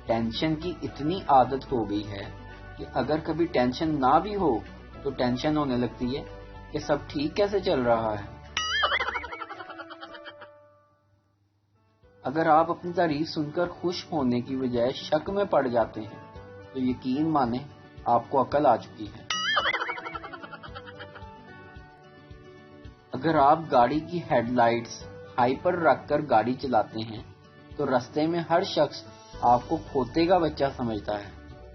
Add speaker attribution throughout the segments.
Speaker 1: Tension کی اتنی عادت ہو گئی ہے کہ اگر کبھی ٹینشن نہ بھی ہو تو ٹینشن ہونے لگتی ہے کہ سب ٹھیک کیسے چل رہا ہے۔ اگر آپ اپنی تعریف سن کر خوش ہونے کی بجائے شک میں پڑ جاتے ہیں تو یقین مانیں آپ کو عقل آ چکی ہے۔ اگر آپ گاڑی کی ہیڈ لائٹس ہائی پر رکھ کر گاڑی چلاتے ہیں تو رستے میں ہر شخص آپ کو کھوتے کا بچہ سمجھتا ہے۔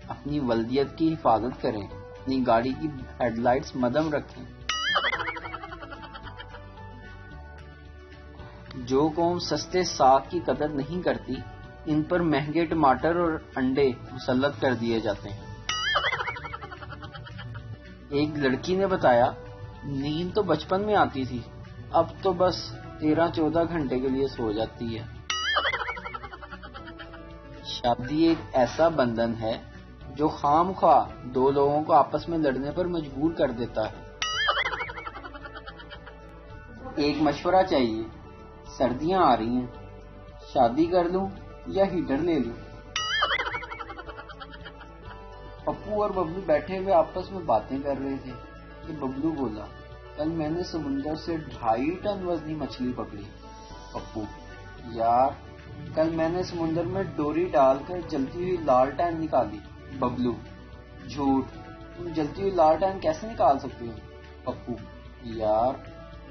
Speaker 1: اپنی ولدیت کی حفاظت کریں، اپنی گاڑی کی ہیڈ لائٹس مدھم رکھیں۔ جو قوم سستے ساگ کی قدر نہیں کرتی ان پر مہنگے ٹماٹر اور انڈے مسلط کر دیے جاتے ہیں۔ ایک لڑکی نے بتایا، نیند تو بچپن میں آتی تھی، اب تو بس 13-14 گھنٹے کے لیے سو جاتی ہے۔ شادی ایک ایسا بندھن ہے جو خام خواہ دو لوگوں کو آپس میں لڑنے پر مجبور کر دیتا ہے۔ ایک مشورہ چاہیے، سردیاں آ رہی ہیں، شادی کر لوں یا ہیٹر لے لوں؟ پپو اور ببلو بیٹھے ہوئے آپس میں باتیں کر رہے تھے کہ ببلو بولا، کل میں نے سمندر سے 2.5 ٹن وزنی مچھلی پکڑی۔ پپو، یار کل میں نے سمندر میں ڈوری ڈال کر جلتی ہوئی لالٹین نکالی۔ ببلو، جھوٹ، تم جلتی ہوئی لالٹین کیسے نکال سکتے ہو؟ پپو، یار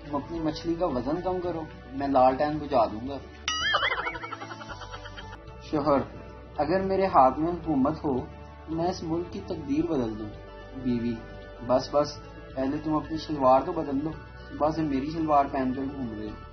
Speaker 1: تم اپنی مچھلی کا وزن کم کرو، میں لالٹین بجھا دوں گا۔ شوہر، اگر میرے ہاتھ میں حکومت ہو تو میں اس ملک کی تقدیر بدل دوں۔ بیوی، بس پہلے تم اپنی شلوار تو بدل لو، صبح سے میری شلوار پہن کر گھوم رہے ہو۔